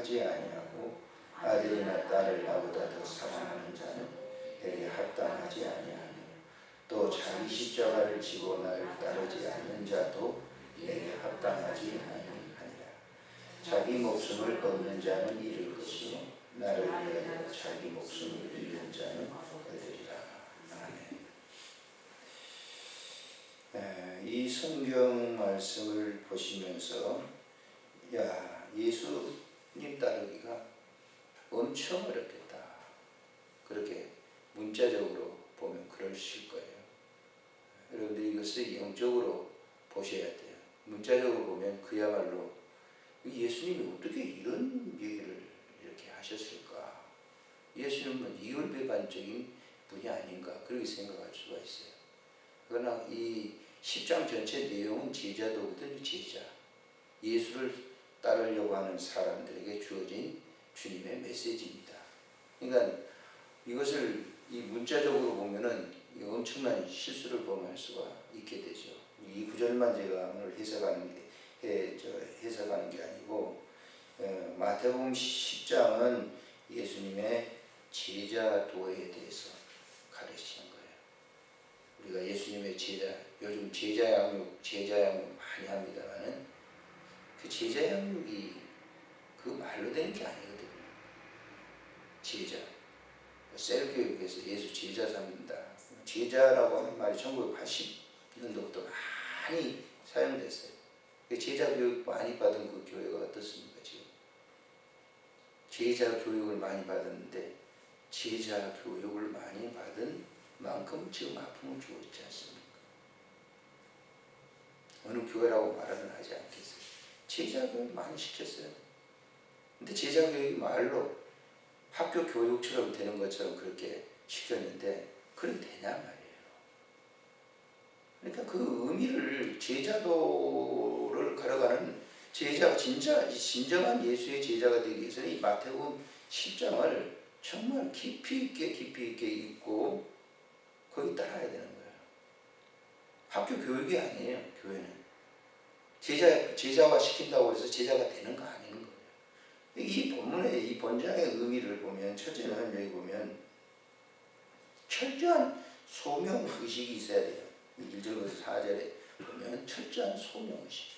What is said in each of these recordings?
합당하지 아니하고 아들이나 딸을 나보다 더 사랑하는 자는 내게 합당하지 아니하며 또 자기 십자가를 지고 나를 따르지 않는 자도 내게 합당하지 아니하니라. 자기 목숨을 얻는 자는 잃을 것이요 나를 위하여 자기 목숨을 잃는 자는 얻으리라. 아멘. 이 성경 말씀을 보시면서 예수님 따르기가 엄청 어렵겠다. 그렇게 문자적으로 보면 그러실 거예요. 여러분들이 이것을 영적으로 보셔야 돼요. 문자적으로 보면 그야말로 예수님이 어떻게 이런 얘기를 이렇게 하셨을까? 예수님은 이율배반적인 분이 아닌가 그렇게 생각할 수가 있어요. 그러나 이 10장 전체 내용은 제자도거든요. 제자. 예수를 따르려고 하는 사람들에게 주어진 주님의 메시지입니다. 그러니까 이것을 이 문자적으로 보면은 엄청난 실수를 범할 수가 있게 되죠. 이 구절만 제가 오늘 해석하는 게 아니고 마태복음 10장은 예수님의 제자도에 대해서 가르치는 거예요. 우리가 예수님의 제자, 요즘 제자 양육 많이 합니다만은 그 제자 양육이 그 말로 되는 게 아니거든요. 제자. 셀교육에서 예수 제자 삼는다. 제자라고 하는 말이 1980년도부터 많이 사용됐어요. 제자 교육 많이 받은 그 교회가 어떻습니까 지금? 제자 교육을 많이 받았는데 제자 교육을 많이 받은 만큼 지금 아픔을 주고 있지 않습니까? 어느 교회라고 말은 하지 않겠어요. 제자 교육 많이 시켰어요. 근데 제자 교육이 말로 학교 교육처럼 되는 것처럼 그렇게 시켰는데 그렇게 되냐 말이에요. 그러니까 그 의미를 제자도를 걸어가는 진정한 예수의 제자가 되기 위해서는 이 마태복음 10장을 정말 깊이 있게 읽고 거기 따라야 되는 거예요. 학교 교육이 아니에요. 교회는 제자화 시킨다고 해서 제자가 되는 거 아닌 거예요. 이 본문의 이 본장의 의미를 보면 첫째는 여기 보면 철저한 소명 의식이 있어야 돼요. 1절부터 4절에 보면 철저한 소명 의식.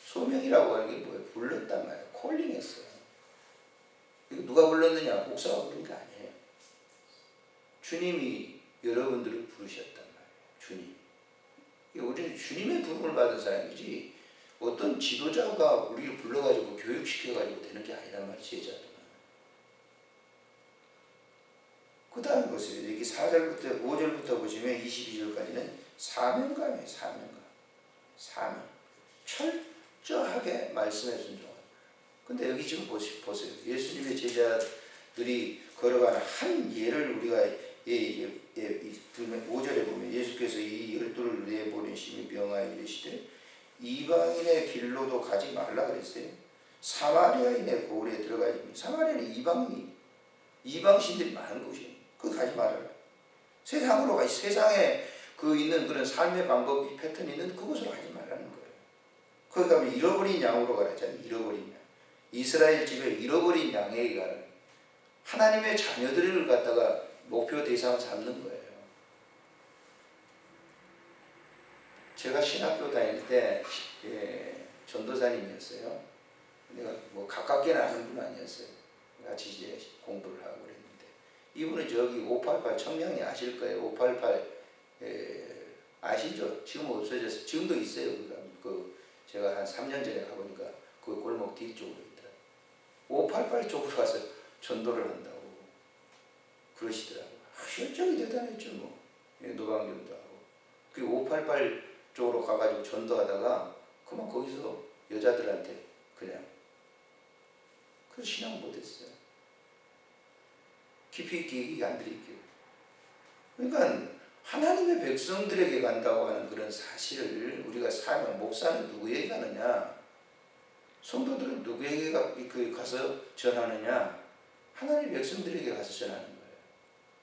소명이라고 하는 게 뭐예요? 불렀단 말이에요. 콜링했어요. 이거 누가 불렀느냐? 목사가 부른 게 아니에요. 주님이 여러분들을 부르셨단 말이에요. 주님. 우리는 주님의 부름을 받은 사람이지 어떤 지도자가 우리를 불러가지고 교육시켜가지고 되는 게 아니란 말이에요. 제자들은. 그 다음 보세요. 여기 4절부터 5절부터 보시면 22절까지는 사명감이에요. 사명. 철저하게 말씀에 순종하는. 근데 여기 지금 보세요. 예수님의 제자들이 걸어가는 한 예를 우리가 5절에 보면 예수께서 이 12를 내보내시며 명하여 이르시되 이방인의 길로도 가지 말라 그랬어요. 사마리아인의 고을에 들어가지. 사마리아는 이방신들이 많은 곳이에요. 그거 가지 말아라. 세상으로 가지. 세상에 있는 그런 삶의 방법이 패턴이 있는 그곳으로 가지 말라는 거예요. 거기 가면 잃어버린 양으로 가라잖아요. 잃어버린 양. 이스라엘 집에 잃어버린 양에게 가라. 하나님의 자녀들을 갖다가 목표 대상 삼는 거예요. 제가 신학교 다닐 때 전도사님이었어요. 내가 뭐 가깝게는 아는 분 아니었어요. 같이 이제 공부를 하고 그랬는데 이분은 저기 588 청량리 아실 거예요. 588 아시죠? 지금 없어졌어요. 지금도 있어요. 제가 한 3년 전에 가보니까 그 골목 뒤쪽으로 있더라고요. 588 쪽으로 가서 전도를 한다고 그러시더라고요. 실적이 대단했죠. 뭐 노방전도 하고 그 588 쪽으로 가가지고 전도하다가 그만 거기서 여자들한테 그냥 그 신앙 못했어요. 깊이 있게 얘기 안 드릴게요. 그러니까 하나님의 백성들에게 간다고 하는 그런 사실을 우리가 살면 목사는 누구에게 가느냐? 성도들은 누구에게 가서 전하느냐? 하나님의 백성들에게 가서 전하는 거예요.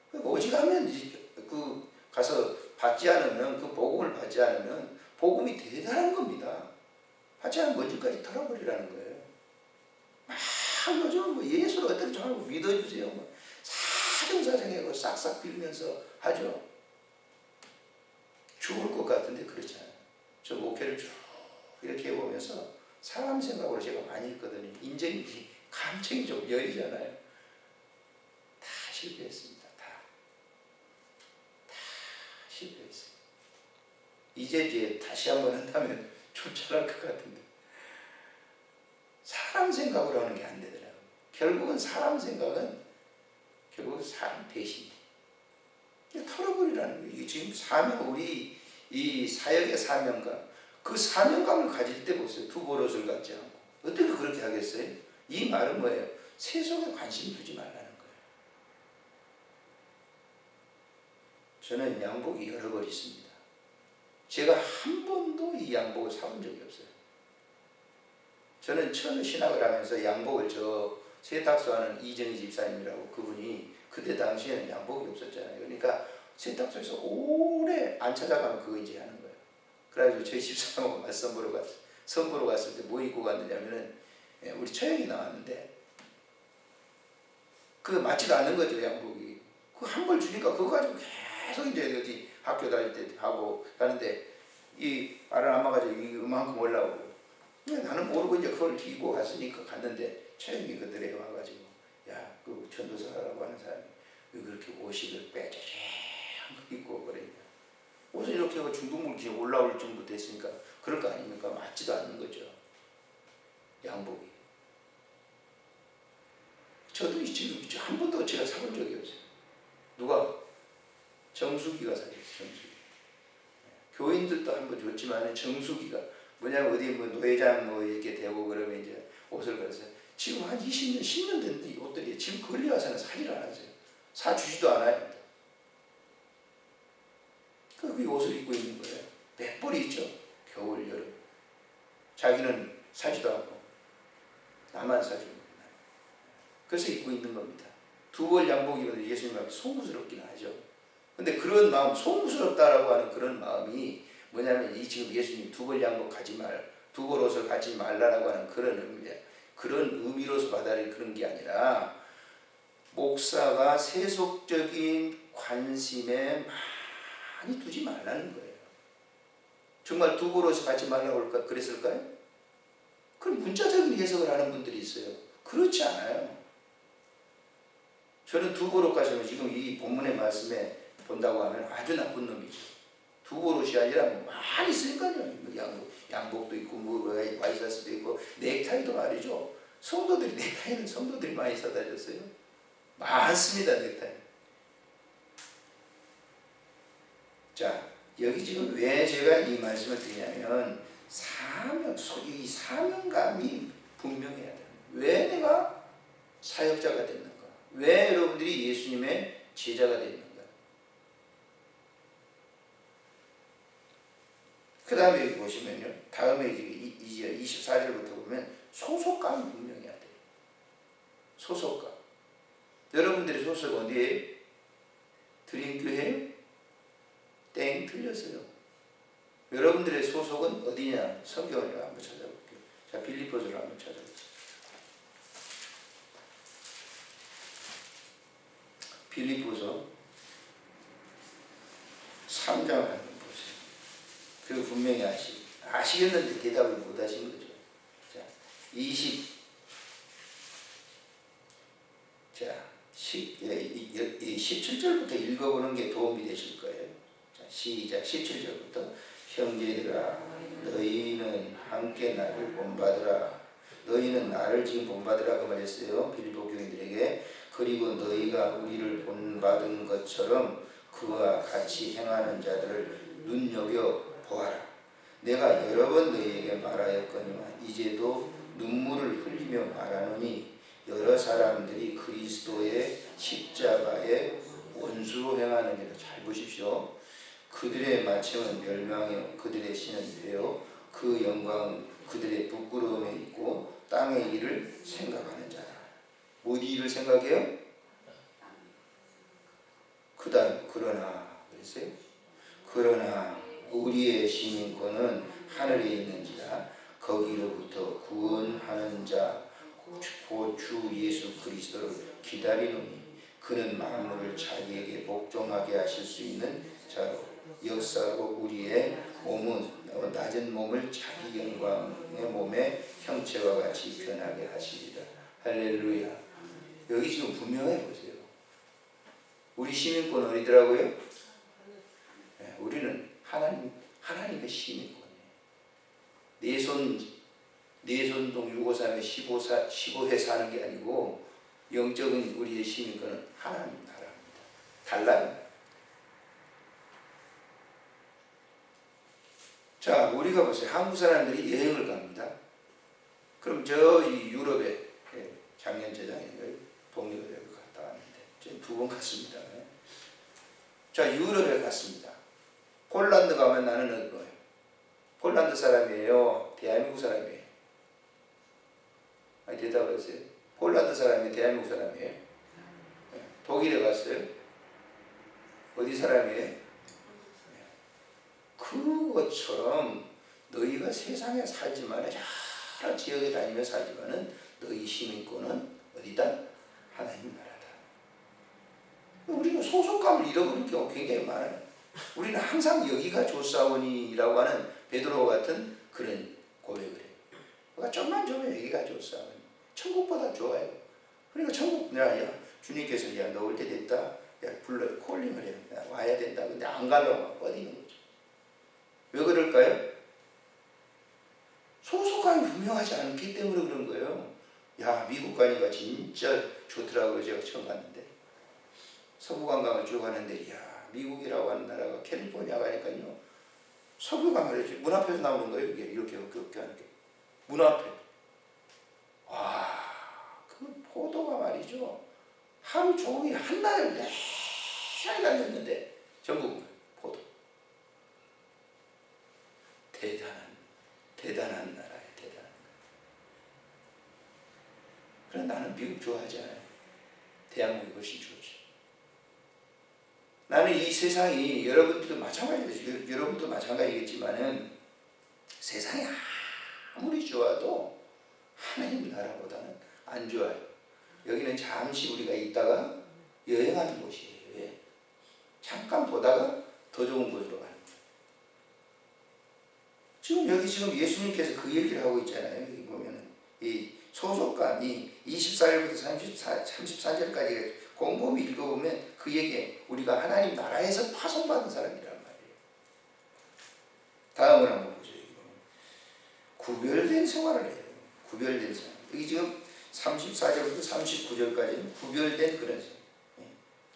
그러니까 오직하면 가서 받지 않으면 그 복음을 받지 않으면 복음이 대단한 겁니다. 받지 않으면 먼지까지 털어버리라는 거예요. 요즘 뭐 예수를 어떻게 좀 하고 믿어주세요. 뭐 사정사정하고 싹싹 빌면서 하죠. 죽을 것 같은데 그렇지 않아요. 저 목회를 쭉 이렇게 해보면서 사람 생각으로 제가 많이 했거든요. 인정이 감정이 좀 여리잖아요. 다 실패했습니다. 다 실패했어요. 이제 다시 한번 한다면 좀 잘할 것 같은데 사람 생각으로 하는 게 안 되더라고요. 결국은 사람 생각은 결국 사람 배신. 털어버리라는 거예요. 이게 지금 사명, 우리 이 사역의 사명감, 그 사명감을 가질 때 보세요. 두 버릇을 갖지 않고 어떻게 그렇게 하겠어요? 이 말은 뭐예요? 세속에 관심 두지 말라는 거예요. 저는 양복이 여러 벌 있습니다. 제가 한 번도 이 양복을 사본 적이 없어요. 저는 처음 신학을 하면서 양복을 저 세탁소 하는 이정희 집사님이라고 그분이 그때 당시에는 양복이 없었잖아요. 그러니까 세탁소에서 오래 안 찾아가면 그거 이제 하는 거예요. 그래가지고 저희 집사람하고 선보러 갔을 때 뭐 입고 갔느냐면은 우리 처형이 나왔는데 그거 맞지도 않는 거죠, 양복이. 그 한 벌 주니까 그거 가지고 계속 이제 어디 학교 다닐 때 하고 가는데 이 알을 안 막아가지고 이만큼 올라오고 나는 모르고 이제 그걸 뒤고 갔으니까 갔는데 처형이 그들에 와가지고 야, 그 전도사라고 하는 사람이 왜 그렇게 옷을 빼자자한 거 입고 그러냐. 옷을 이렇게 하고 중동물 올라올 정도 됐으니까 그럴 거 아닙니까? 맞지도 않는 거죠. 양복이. 저도 지금 한 번도 제가 사본 적이 없어요. 누가? 정수기가 사줬어요. 정수기. 교인들도 한 번 줬지만 정수기가 뭐냐면 어디 뭐 노회장 뭐 이렇게 되고 그러면 이제 옷을 그래서 지금 한 20년, 10년 됐는데 이 옷들이 지금 걸리 와서는 사질 않았어요. 사주지도 않아요. 그 옷을 입고 있는 거예요. 몇 벌이 있죠. 겨울, 여름. 자기는 사지도 않고 나만 사주는 거예요. 그래서 입고 있는 겁니다. 두 벌 양복 입으면 예수님 앞에 송구스럽긴 하죠. 근데 그런 마음, 송구스럽다라고 하는 그런 마음이 뭐냐면 이 지금 예수님 두 벌 양복 가지 두 벌 옷을 가지 말라라고 하는 그런 의미예요. 그런 의미로서 받아들인 그런 게 아니라 목사가 세속적인 관심에 많이 두지 말라는 거예요. 정말 두 벌 옷을 가지 말라고 그랬을까요? 그럼 문자적인 해석을 하는 분들이 있어요. 그렇지 않아요. 저는 두 벌 옷 가지면 지금 이 본문의 말씀에 본다고 하면 아주 나쁜 놈이죠. 두 벌 옷이 아니라 뭐 많이 있으니까요. 양복도 있고 뭐 와이셔츠도 있고 넥타이도 말이죠. 성도들이 많이 사다 줬어요. 많습니다. 넥타이. 자, 여기 지금 왜 제가 이 말씀을 드리냐면 이 사명감이 분명해야 돼요. 왜 내가 사역자가 됐는가? 왜 여러분들이 예수님의 제자가 됐는가? 그 다음에 여기 보시면요. 다음에 이제 24절부터 보면 소속감이 분명해야 돼요. 소속감. 여러분들의 소속 어디에? 드림교회? 땡 틀렸어요. 여러분들의 소속은 어디냐? 성경을 한번 찾아볼게요. 자, 빌립보서를 한번 찾아보세요. 빌립보서 3장을 한번 보세요. 그리고 분명히 아시겠는데 대답을 못 하신 거죠. 자, 17절부터 읽어보는 게 도움이 되실 거예요. 자, 시작. 17절부터 형제들아 너희는 함께 나를 본받으라. 너희는 나를 지금 본받으라고 말했어요. 빌립보 교인들에게. 그리고 너희가 우리를 본받은 것처럼 그와 같이 행하는 자들을 눈여겨 보아라. 내가 여러 번 너희에게 말하였거니와 이제도 눈물을 흘리며 말하노니 여러 사람들이 그리스도의 십자가의 원수로 행하느니라. 잘 보십시오. 그들의 마침은 멸망이요 그들의 신은 되어 그 영광은 그들의 부끄러움에 있고 땅의 일을 생각하는 자라. 어디 일을 생각해요? 그 다음 그러나 그랬어요? 그러나 우리의 시민권은 하늘에 있는지라 거기로부터 구원하는 자 곧 주 예수 그리스도를 기다리노니 그는 만물을 자기에게 복종하게 하실 수 있는 자로 역사로 우리의 몸은 낮은 몸을 자기 영광의 몸의 형체와 같이 변하게 하시리라. 할렐루야. 여기 지금 분명해 보세요. 우리 시민권 어디더라고요? 네, 우리는 하나님의 시민권이에요. 내손동 653에 15회 사는 게 아니고 영적인 우리의 시민권은 하나님 나라입니다. 달라요. 자, 우리가 보세요. 한국 사람들이 여행을 갑니다. 그럼 저희 유럽에 작년 재작년에 독립여행을 갔다 왔는데 저는 2번 갔습니다. 자, 유럽에 갔습니다. 폴란드 가면 나는 어디 거예요? 폴란드 사람이에요? 대한민국 사람이에요? 아니, 대답하세요. 폴란드 사람이에요? 대한민국 사람이에요? 독일에 갔어요? 어디 사람이에요? 그것처럼 너희가 세상에 살지만 여러 지역에 다니며 살지만은 너희 시민권은 어디다? 하나님 나라다. 우리는 소속감을 잃어버린 경우가 굉장히 많아요. 우리는 항상 여기가 좋사오니라고 하는 베드로와 같은 그런 고백을 해요. 그러니까 좀만 좀 여기가 좋사오니 천국보다 좋아요. 그러니까 천국 야 주님께서 야 너 올 때 됐다. 야 불러 콜링을 해. 야, 와야 된다. 근데 안 가려고 막 뻗이는 거죠. 왜 그럴까요? 소속감이 분명하지 않기 때문에 그런 거예요. 야 미국 가니까 진짜 좋더라고요. 제가 처음 갔는데 서부 관광을 쭉 가는데 야 미국이라고 하는 나라가 캘리포니아 가니까요. 서부가 말이죠. 문 앞에서 나오는 거예요. 이게 이렇게 하는 게. 문 앞에. 와, 그 포도가 말이죠. 하루 종일 한날을 내내 달렸는데 전부 포도. 대단한 나라예요. 대단한 거. 그래 나는 미국 좋아하지 않아요. 대한민국이 훨씬 좋지. 나는 이 세상이 여러분들도 마찬가지겠죠. 여러분도 마찬가지겠지만은 세상이 아무리 좋아도 하나님 나라보다는 안 좋아요. 여기는 잠시 우리가 있다가 여행하는 곳이에요. 왜? 잠깐 보다가 더 좋은 곳으로 가는 거예요. 지금 예수님께서 그 얘기를 하고 있잖아요. 여기 보면은 이 소속감이 24절부터 34절까지 곰곰이 읽어보면 그 얘기에 우리가 하나님 나라에서 파송받은 사람이란 말이에요. 다음을 한번 보죠. 구별된 생활을 해요. 구별된 생활. 여기 지금 34절부터 39절까지는 구별된 그런 생활.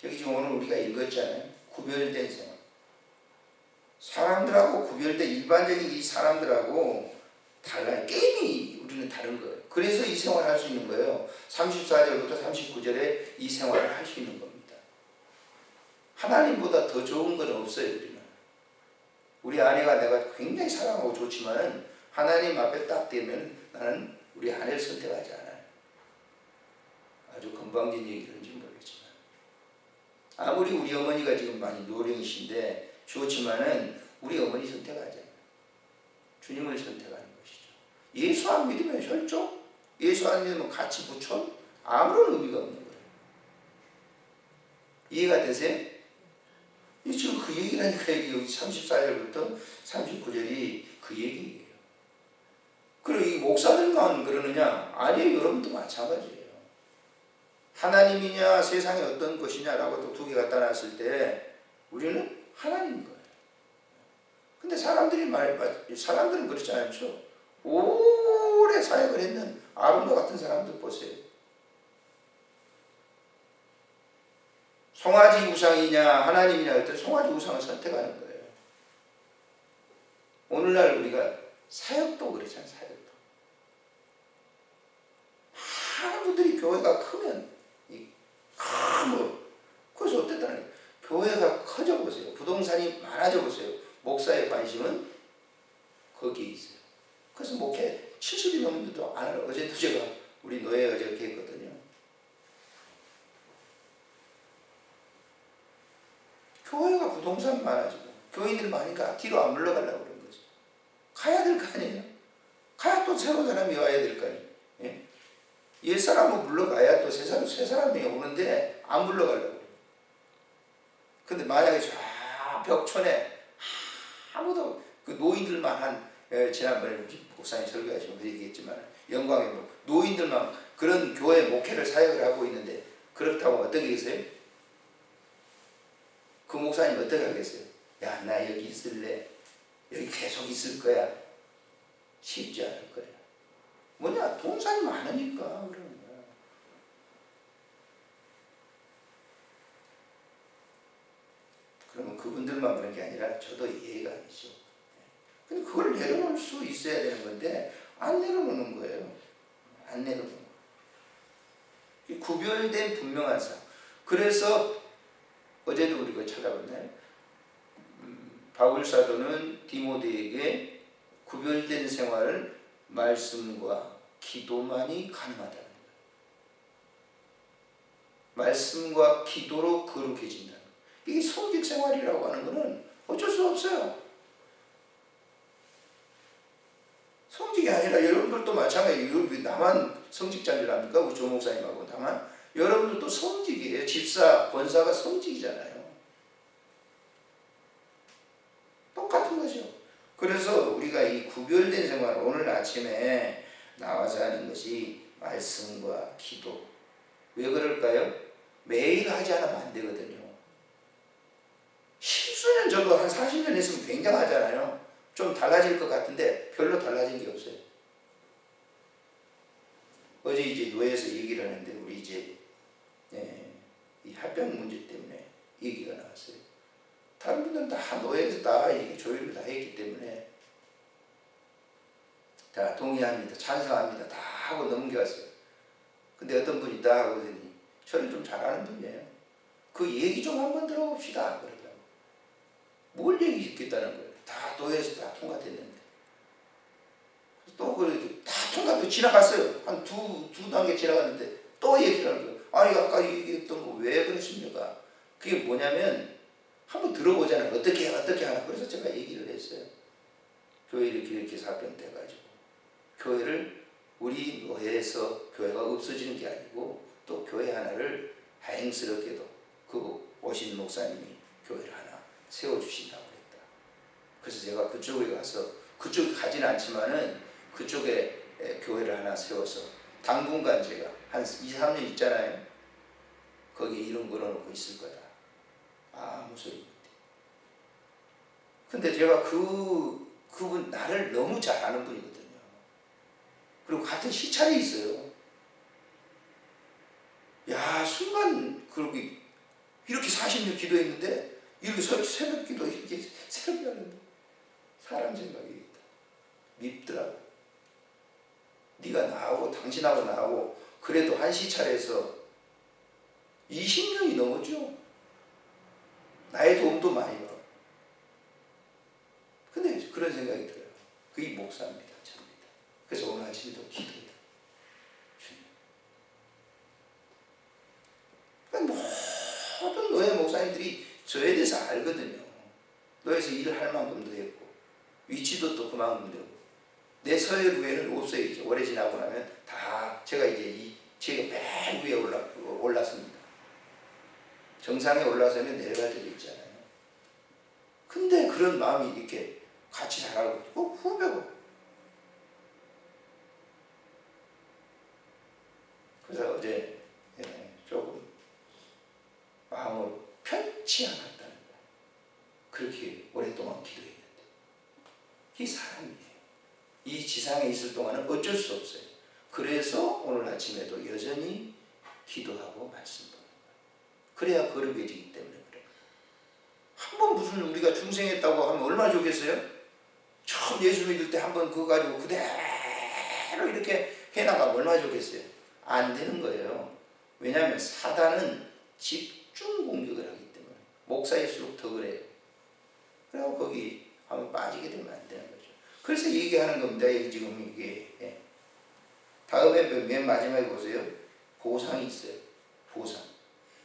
여기 지금 오늘 우리가 읽었잖아요. 구별된 생활. 사람들하고 구별된 일반적인 이 사람들하고 달라요. 게임이 우리는 다른 거예요. 그래서 이 생활을 할 수 있는 거예요. 34절부터 39절에 이 생활을 할 수 있는 겁니다. 하나님보다 더 좋은 건 없어요. 우리는. 우리 아내가 내가 굉장히 사랑하고 좋지만은 하나님 앞에 딱 되면 나는 우리 아내를 선택하지 않아요. 아주 건방진 얘기인지 모르겠지만 아무리 우리 어머니가 지금 많이 노령이신데 좋지만은 우리 어머니 선택하지 않아요. 주님을 선택하는 것이죠. 예수 안 믿으면 혈족, 예수 안 믿으면 같이 부촌, 아무런 의미가 없는 거예요. 이해가 되세요? 지금 그 얘기라니까 여기 34절부터 39절이 그 얘기예요. 그리고 이 목사들만 그러느냐? 아니에요. 여러분도 마찬가지예요. 하나님이냐 세상이 어떤 것이냐라고 또 두 개 갖다 놨을 때 우리는 하나님인 거예요. 근데 사람들은 그렇지 않죠. 오래 사역을 했는 아론과 같은 사람들 보세요. 송아지 우상이냐 하나님이냐 할 때 송아지 우상을 선택하는 거예요. 오늘날 우리가 사역도 그렇잖아요. 사역도. 많은 분들이 교회가 크면 그래서 어땠다는 교회가 커져 보세요. 부동산이 많아져 보세요. 목사의 관심은 거기에 있어요. 그래서 목회 70이 넘는데도 안 하는 어제도 제가 우리 노예 어저께 했거든요. 교회가 부동산 많아지고 교인들 많으니까 뒤로 안 물러가려고 그런 거죠. 가야 될 거 아니에요. 가야 또 새로운 사람이 와야 될 거 아니에요. 예? 옛사람은 물러가야 또 새 사람이 오는데 안 물러가려고. 근데 만약에 저 벽촌에 아무도 그 노인들만 지난번에 목사님 설교하시면 그 얘기했지만 영광의 노인들만 그런 교회 목회를 사역을 하고 있는데 그렇다고 어떻게 계세요? 그 목사님 어떻게 하겠어요? 야, 나 여기 있을래. 여기 계속 있을 거야. 쉽지 않을 거야. 뭐냐? 동산이 많으니까 그러는 거야. 그러면 그분들만 그런 게 아니라 저도 이해가 아니죠. 근데 그걸 내려놓을 수 있어야 되는 건데 안 내려놓는 거예요. 안 내려놓는 거예요. 구별된 분명한 삶. 그래서 어제도 우리가 찾아봤나요? 바울 사도는 디모데에게 구별된 생활을 말씀과 기도만이 가능하다는 거예요. 말씀과 기도로 거룩해진다는 거예요. 이게 성직 생활이라고 하는 것은 어쩔 수 없어요. 성직이 아니라 여러분들도 마찬가지예요. 이걸 나만 성직자인 줄 압니까? 우리 조 목사님하고 나만? 여러분들도 성직이에요. 집사, 권사가 성직이잖아요. 똑같은 거죠. 그래서 우리가 이 구별된 생활, 오늘 아침에 나와서 하는 것이 말씀과 기도. 왜 그럴까요? 매일 하지 않으면 안 되거든요. 십수년 저도 한 40년 했으면 굉장하잖아요. 좀 달라질 것 같은데 별로 달라진 게 없어요. 어제 이제 노예에서 얘기를 하는데 우리 이제 이 합병 문제 때문에 얘기가 나왔어요. 다른 분들은 다 노예에서 다 이게 조율을 다 했기 때문에 다 동의합니다. 찬성합니다. 다 하고 넘겨왔어요. 근데 어떤 분이 다 하거든요. 저를 좀 잘하는 분이에요. 그 얘기 좀 한번 들어봅시다. 그러더라고요. 뭘 얘기했겠다는 거예요. 다 노예에서 다 통과됐는데. 또 그래도 다 통과도 지나갔어요. 한 두 단계 지나갔는데 또 얘기를 하는 거예요. 아니 아까 얘기했던 거 왜 그러십니까? 그게 뭐냐면 한번 들어보잖아요. 어떻게 하나. 그래서 제가 얘기를 했어요. 교회 이렇게 사병돼가지고 교회를 우리 노예에서 교회가 없어지는 게 아니고 또 교회 하나를 다행스럽게도 그 오신 목사님이 교회를 하나 세워주신다고 그랬다. 그래서 제가 그쪽에 가서 그쪽에 가지는 않지만은 그쪽에 교회를 하나 세워서 당분간 제가 한 2-3년 있잖아요. 거기에 이름 걸어놓고 있을 거다. 아무 소리 못해. 근데 제가 그분 나를 너무 잘 아는 분이거든요. 그리고 같은 시찰에 있어요. 야, 순간 그렇게 이렇게 40년 기도했는데 이렇게 새벽 기도 이렇게 새벽에 하는데 사람 생각이 있다. 밉더라고. 네가 나하고 당신하고 나하고 그래도 한 시찰에서 20년이 넘었죠. 나의 도움도 많이 받고. 근데 그런 생각이 들어요. 그게 목사입니다. 접니다. 그래서 오늘 아침에도 기도해요. 모든 노예 목사님들이 저에 대해서 알거든요. 노예에서 일을 할 만큼도 했고 위치도 또 그만큼 되고 내 서열 위에는 없어요. 이제 오래 지나고 나면 다 제가 이제 제가 맨 위에 올랐습니다. 정상에 올라서면 내려갈 때도 있잖아요. 근데 그런 마음이 이렇게 같이 자라고 후배고 그래서 어제 조금 마음으로 편치 않았다는 거예요. 그렇게 오랫동안 기도했는데 이 사람이에요. 이 지상에 있을 동안은 어쩔 수 없어요. 그래서 오늘 아침에도 여전히 기도하고 말씀 보는 거예요. 그래야 거룩해지기 때문에 그래요. 한번 무슨 우리가 중생했다고 하면 얼마나 좋겠어요? 처음 예수 믿을 때 한번 그거 가지고 그대로 이렇게 해나가면 얼마나 좋겠어요? 안 되는 거예요. 왜냐하면 사단은 집중 공격을 하기 때문에 목사일수록 더 그래요. 그리고 거기 한번 빠지게 되면 안 되는 거죠. 그래서 얘기하는 겁니다. 지금 이게 다음에 맨 마지막에 보세요. 보상이 있어요. 보상.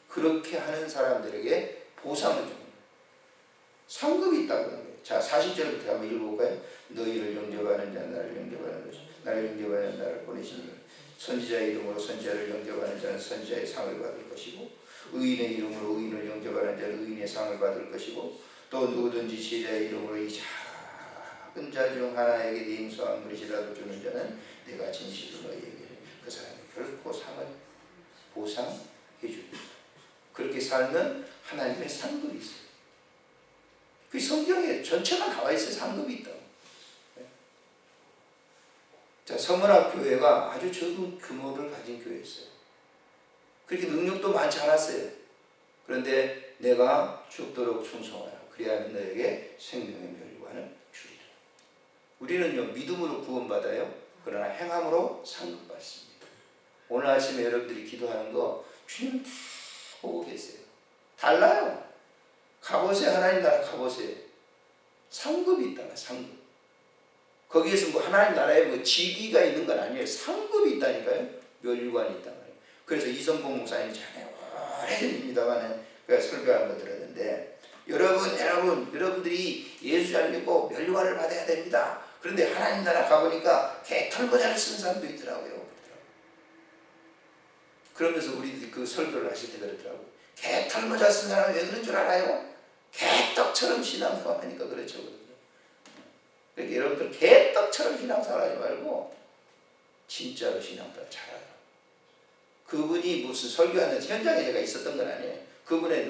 그렇게 하는 사람들에게 보상을 주는 거예요. 상급이 있다고 하는 거예요. 자, 40절부터 한번 읽어볼까요? 너희를 영접하는 자 나를 영접하는 것이 나를 영접하는 나를 보내시는 것 선지자의 이름으로 선지자를 영접하는 자는 선지자의 상을 받을 것이고 의인의 이름으로 의인을 영접하는 자는 의인의 상을 받을 것이고 또 누구든지 제자의 이름으로 이 작은 자 중 하나에게 네 인수한 그릇이라도 주는 자는 내가 진실로 너희에게 그 사람이 결코 상을 보상해 줍니다. 그렇게 살면 하나님의 상급이 있어요. 그 성경에 전체가 나와 있어요. 상급이 있다고. 자, 서문학 교회가 아주 적은 규모를 가진 교회였어요. 그렇게 능력도 많지 않았어요. 그런데 내가 죽도록 충성하라. 그리하면 너에게 생명의 멸류관을 주리라. 우리는요, 믿음으로 구원받아요. 그러나 행함으로 상급받습니다. 오늘 아침에 여러분들이 기도하는 거 주님 다 보고 계세요. 달라요. 가보세요. 하나님 나라 가보세요. 상급이 있다가 상급. 거기에서 뭐 하나님 나라에 뭐 직위가 있는 건 아니에요. 상급이 있다니까요. 멸류관이 있단 말이에요. 그래서 이성봉 목사님이 전에 오래전입니다만은 설교한 거 들었는데 여러분들이 예수 잘 믿고 멸류관을 받아야 됩니다. 그런데 하나님 나라 가보니까 개털모자를 쓰는 사람도 있더라고요. 그러면서 우리 그 설교를 하실 때 그러더라고요. 개털모자 쓴 사람이 왜 그런 줄 알아요? 개떡처럼 신앙생활하니까 그렇죠. 그러니까 여러분들 개떡처럼 신앙생활하지 말고 진짜로 신앙생활 잘하라. 그분이 무슨 설교하는 현장에 제가 있었던 건 아니에요. 그분의